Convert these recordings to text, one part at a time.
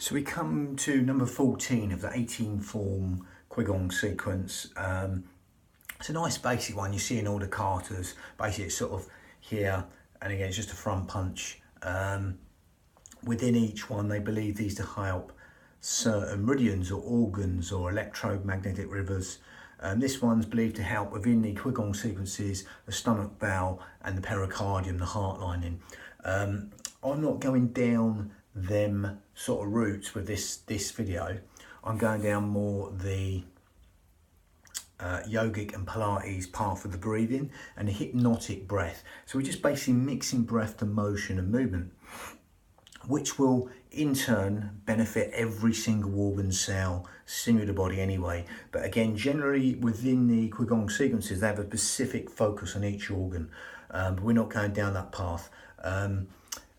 So we come to number 14 of the 18 form qigong sequence. It's a nice basic one you see in all the katas. Basically it's sort of here, and again it's just a front punch. Within each one they believe these to help certain meridians or organs or electromagnetic rivers. This one's believed to help within the qigong sequences the stomach bowel and the pericardium, the heart lining. I'm not going down them sort of routes with this video. I'm going down more the yogic and Pilates path of the breathing and the hypnotic breath. So we're just basically mixing breath to motion and movement, which will in turn benefit every single organ, cell, sinew of the body anyway. But again, generally within the qigong sequences, they have a specific focus on each organ. But we're not going down that path.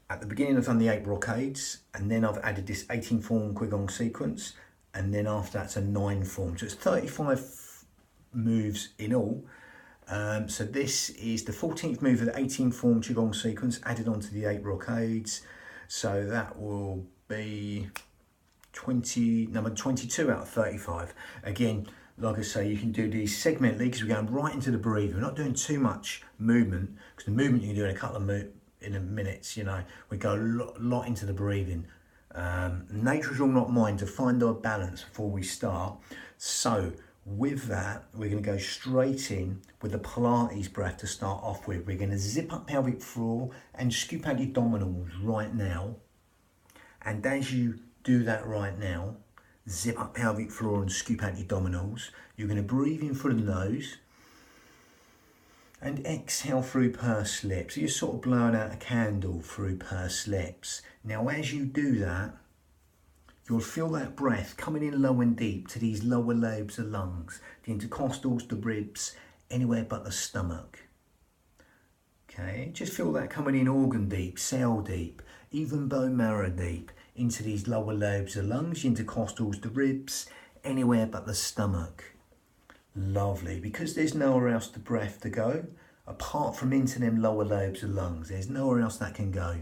At the beginning I've done the 8 brocades, and then I've added this 18 form qigong sequence, and then after that's a 9 form. So it's 35 moves in all. So this is the 14th move of the 18 form qigong sequence added onto the 8 brocades. So that will be number 22 out of 35. Again, like I say, you can do these segmentally because we're going right into the breathing. We're not doing too much movement, because the movement you can do in a couple of minutes, you know. We go a lot into the breathing. Nature's all not mine, to find our balance before we start. So with that, we're going to go straight in with the Pilates breath to start off with. We're going to zip up pelvic floor and scoop out your abdominals right now. And as you do that right now, zip up pelvic floor and scoop out your abdominals, you're going to breathe in through the nose and exhale through pursed lips. So you're sort of blowing out a candle through pursed lips. Now as you do that, you'll feel that breath coming in low and deep to these lower lobes of lungs, the intercostals, the ribs, anywhere but the stomach. Okay, just feel that coming in organ deep, cell deep, even bone marrow deep, into these lower lobes of lungs, the intercostals, the ribs, anywhere but the stomach. Lovely, because there's nowhere else the breath to go apart from into them lower lobes of lungs. There's nowhere else that can go.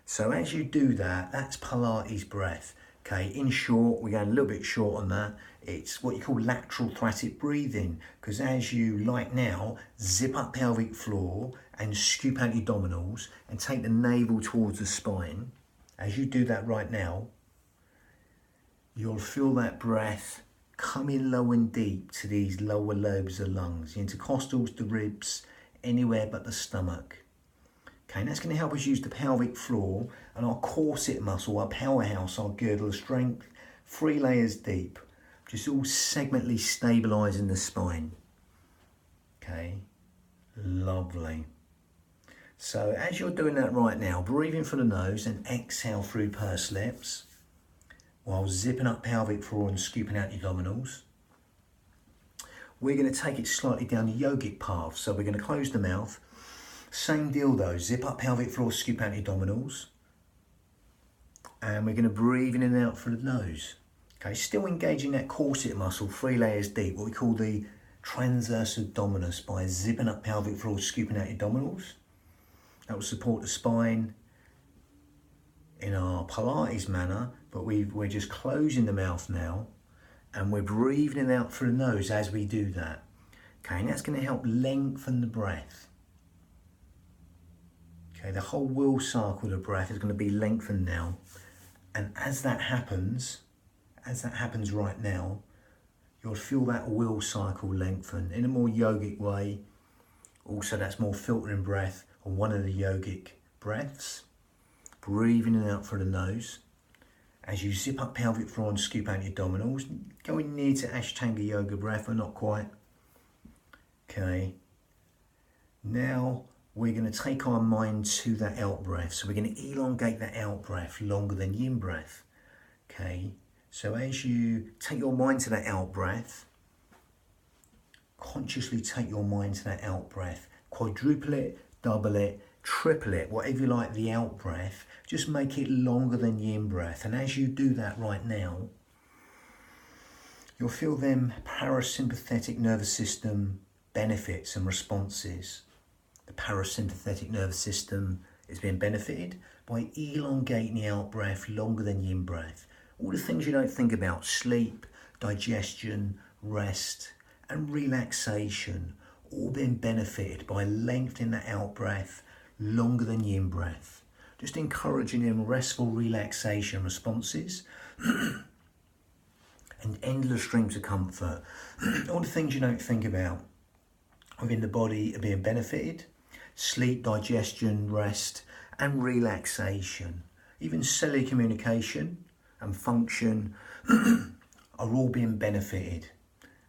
So as you do that, that's Pilates breath. Okay, in short, we're going a little bit short on that. It's what you call lateral thoracic breathing, because as you, like now, zip up pelvic floor and scoop out your abdominals and take the navel towards the spine, as you do that right now, you'll feel that breath come in low and deep to these lower lobes of lungs, the intercostals, the ribs, anywhere but the stomach. Okay, and that's going to help us use the pelvic floor and our corset muscle, our powerhouse, our girdle of strength, 3 layers deep, just all segmentally stabilising the spine. Okay, lovely. So as you're doing that right now, breathe in through the nose and exhale through pursed lips, while zipping up pelvic floor and scooping out your abdominals. We're going to take it slightly down the yogic path. So we're going to close the mouth. Same deal though, zip up pelvic floor, scoop out your abdominals. And we're going to breathe in and out through the nose. Okay, still engaging that corset muscle, 3 layers deep, what we call the transverse abdominis, by zipping up pelvic floor, scooping out your abdominals. That will support the spine in our Pilates manner, but we're just closing the mouth now and we're breathing in out through the nose as we do that. Okay, and that's going to help lengthen the breath. Okay, the whole will cycle of the breath is going to be lengthened now, and as that happens right now, you'll feel that will cycle lengthen in a more yogic way. Also, that's more filtering breath on one of the yogic breaths. Breathing in and out through the nose. As you zip up pelvic floor and scoop out your abdominals, going near to Ashtanga Yoga breath, but not quite. Okay. Now we're going to take our mind to that out breath. So we're going to elongate that out breath longer than in breath. Okay. So as you take your mind to that out breath, consciously take your mind to that out breath. Quadruple it, double it, triple it, whatever you like, the out breath. Just make it longer than the in breath. And as you do that right now, you'll feel them parasympathetic nervous system benefits and responses. The parasympathetic nervous system is being benefited by elongating the out breath longer than the in breath. All the things you don't think about: sleep, digestion, rest, and relaxation, all being benefited by lengthening the out breath longer than the in breath. Just encouraging them restful relaxation responses and endless streams of comfort. All the things you don't think about within the body are being benefited: sleep, digestion, rest, and relaxation. Even cellular communication and function are all being benefited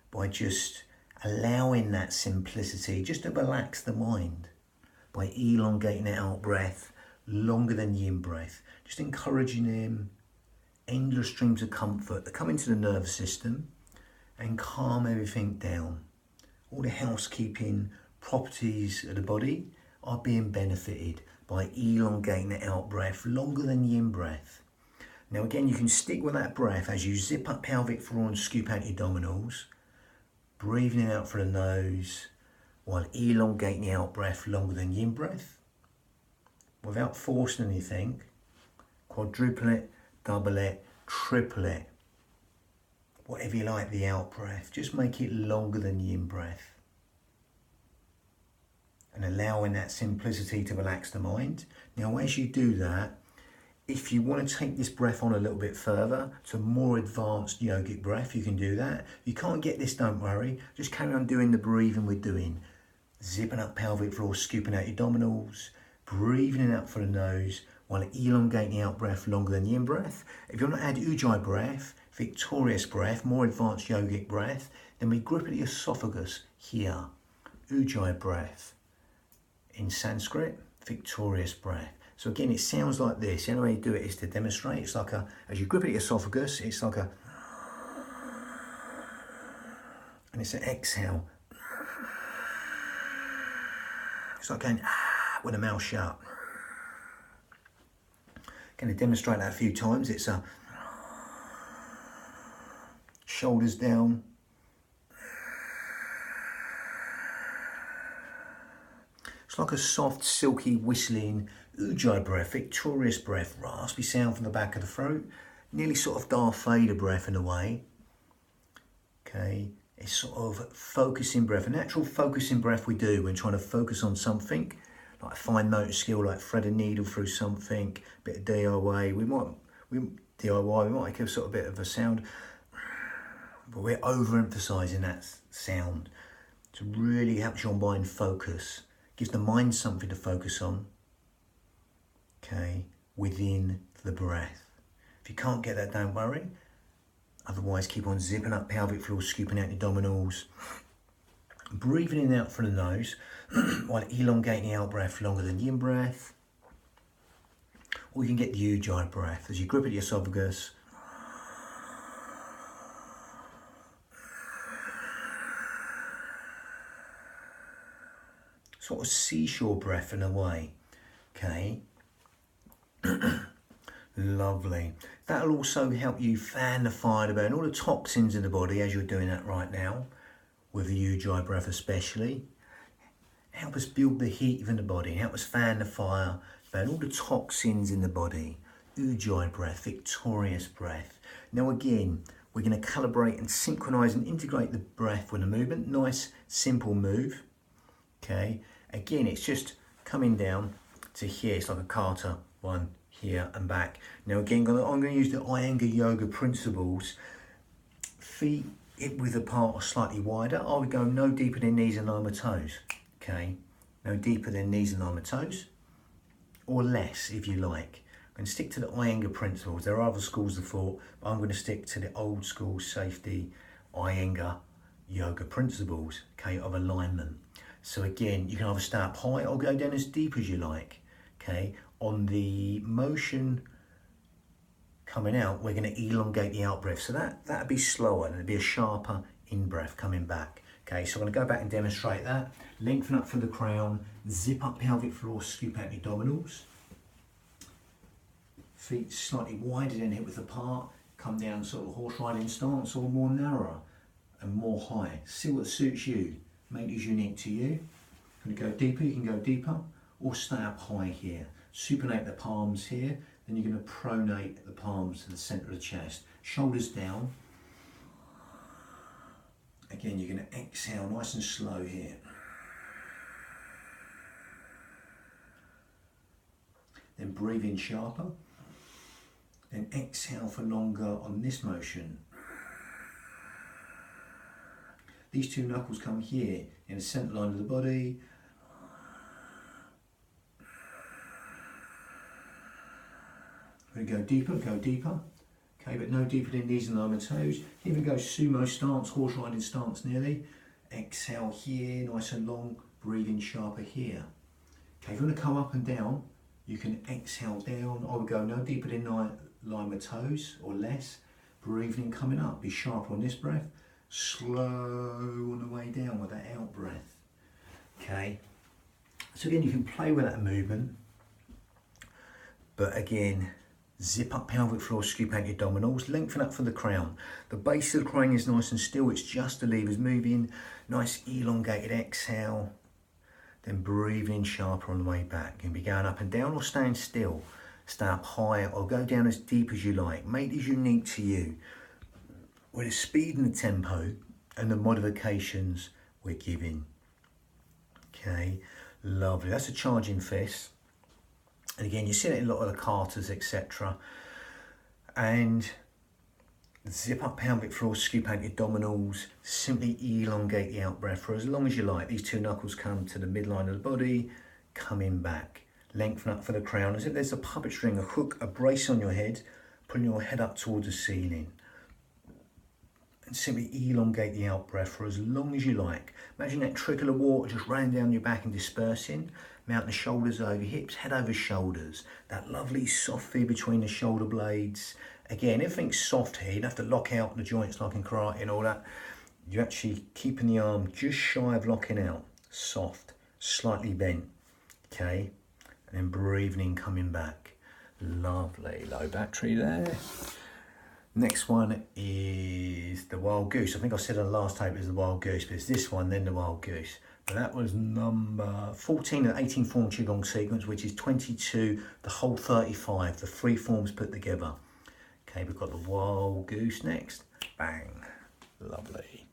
by just allowing that simplicity, just to relax the mind by elongating the out breath longer than the in breath. Just encouraging them endless streams of comfort that come into the nervous system and calm everything down. All the housekeeping properties of the body are being benefited by elongating the out breath longer than the in breath. Now again, you can stick with that breath as you zip up pelvic floor and scoop out your abdominals, breathing out through the nose while elongating the out breath longer than the in breath, without forcing anything. Quadruple it, double it, triple it, whatever you like the out breath. Just make it longer than the in breath, and allowing that simplicity to relax the mind. Now as you do that, if you want to take this breath on a little bit further to a more advanced yogic breath, you can do that. If you can't get this, don't worry. Just carry on doing the breathing we're doing. Zipping up pelvic floor, scooping out your abdominals, breathing out through the nose while elongating the out breath longer than the in breath. If you want to add ujjayi breath, victorious breath, more advanced yogic breath, then we grip at the esophagus here. Ujjayi breath. In Sanskrit, victorious breath. So again, it sounds like this. The only way you do it is to demonstrate. It's like as you grip at the esophagus, it's like and it's an exhale. It's like going with the mouth shut. Going to demonstrate that a few times. It's shoulders down. It's like a soft, silky, whistling ujjayi breath, victorious breath, raspy sound from the back of the throat, nearly sort of Darth Vader breath in a way. Okay, it's sort of focusing breath, a natural focusing breath we do when trying to focus on something, like a fine motor skill, like thread a needle through something, a bit of DIY. We might make a sort of bit of a sound, but we're overemphasizing that sound to really help your mind focus. Gives the mind something to focus on, okay, within the breath. If you can't get that, don't worry. Otherwise, keep on zipping up pelvic floor, scooping out your abdominals, breathing in and out through the nose while elongating the out breath longer than the in breath. Or you can get the ujjayi breath as you grip at the esophagus. Sort of seashore breath in a way, okay? Lovely. That'll also help you fan the fire to burn all the toxins in the body as you're doing that right now, with the ujjayi breath especially. Help us build the heat within the body, help us fan the fire, burn all the toxins in the body. Ujjayi breath, victorious breath. Now again, we're going to calibrate and synchronize and integrate the breath with the movement. Nice, simple move. Okay, again, it's just coming down to here. It's like a kata, one, here and back. Now again, I'm going to use the Iyengar yoga principles. Feet hip width apart or slightly wider. I would go no deeper than knees and lower toes. Okay, no deeper than knees and lower toes, or less if you like. I'm going to stick to the Iyengar principles. There are other schools of thought, but I'm going to stick to the old school safety Iyengar yoga principles, okay, of alignment. So again, you can either stay up high or go down as deep as you like, okay? On the motion coming out, we're going to elongate the out breath. So that'd be slower and it'd be a sharper in breath coming back. Okay, so I'm going to go back and demonstrate that. Lengthen up from the crown, zip up pelvic floor, scoop out your abdominals. Feet slightly wider than hip width apart, come down sort of horse riding stance, or more narrow and more high. See what suits you. Make these unique to you. If you want to go deeper, you can go deeper, or stay up high here. Supinate the palms here, Then you're going to pronate the palms to the centre of the chest. Shoulders down. Again, you're going to exhale nice and slow here. Then breathe in sharper. Then exhale for longer on this motion. These two knuckles come here in the centre line of the body. We're going to go deeper, okay, but no deeper than knees and arm and toes. Here we go, sumo stance, horse riding stance nearly. Exhale here, nice and long, breathing sharper here. Okay, if you want to come up and down, you can exhale down. I would go no deeper than line with toes or less. Breathing coming up, be sharp on this breath. Slow on the way down with that out breath. Okay, so again, you can play with that movement, but again, zip up pelvic floor, scoop out your abdominals, lengthen up for the crown. The base of the cranium is nice and still, it's just the levers moving. Nice elongated exhale, then breathe in sharper on the way back. You can be going up and down or staying still. Stay up high or go down as deep as you like. Make this unique to you, with the speed and the tempo and the modifications we're giving. Okay, lovely. That's a charging fist. And again, you see it in a lot of the carters, etc. And zip up pelvic floor, scoop out your abdominals, simply elongate the out breath for as long as you like. These two knuckles come to the midline of the body, coming back. Lengthen up for the crown, as if there's a puppet string, a hook, a brace on your head, pulling your head up towards the ceiling. And simply elongate the out breath for as long as you like. Imagine that trickle of water just running down your back and dispersing. Mount the shoulders over hips, head over shoulders. That lovely soft feed between the shoulder blades. Again, everything's soft here. You don't have to lock out the joints like in karate and all that. You're actually keeping the arm just shy of locking out. Soft, slightly bent. Okay, and then breathing in, coming back. Lovely, low battery there. Next one is the wild goose. I think I said on the last tape it was the wild goose, but it's this one, then the wild goose. But that was number 14 of 18 form qigong sequence, which is 22, the whole 35, the 3 forms put together. Okay, we've got the wild goose next. Bang, lovely.